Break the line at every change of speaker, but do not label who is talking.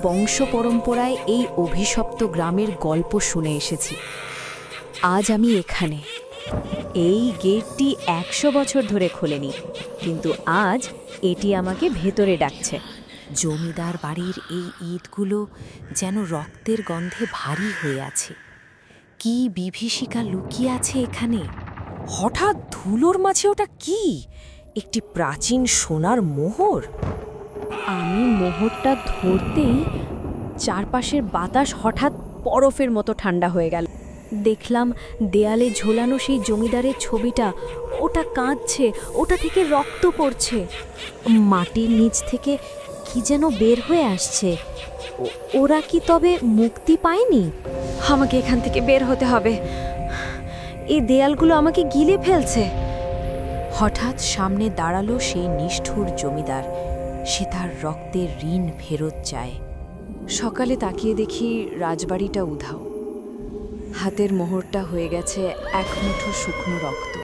বংশ পরম্পরায় এই অভিশপ্ত গ্রামের গল্প শুনে এসেছি। আজ আমি এখানে। এই গেটটি ১০০ বছর ধরে খোলেনি, কিন্তু আজ এটি আমাকে ভেতরে ডাকছে। জমিদার বাড়ির এই ইটগুলো যেন রক্তের গন্ধে ভারী হয়ে আছে। কি বিভীষিকা লুকিয়ে আছে এখানে।
হঠাৎ ধুলোর মাঝে ওটা কি? একটি প্রাচীন সোনার মোহর।
আমি মোহরটা ধরতেই চারপাশের বাতাস হঠাৎ বরফের মতো ঠান্ডা হয়ে গেল। দেখলাম দেয়ালে ঝোলানো সেই জমিদারের ছবিটা। ওটা কাঁদছে, ওটা থেকে রক্ত পড়ছে। মাটির নিচ থেকে কি যেন বের হয়ে আসছে। ওরা কি তবে মুক্তি পায়নি? আমাকে এখান থেকে বের হতে হবে। এই দেয়ালগুলো আমাকে গিলে ফেলছে। হঠাৎ সামনে দাঁড়ালো সেই নিষ্ঠুর জমিদার। সে তার রক্তের ঋণ ফেরত চায়। সকালে তাকিয়ে দেখি রাজবাড়িটা উধাও। হাতের মোহরটা হয়ে গেছে এক মুঠো শুকনো রক্ত।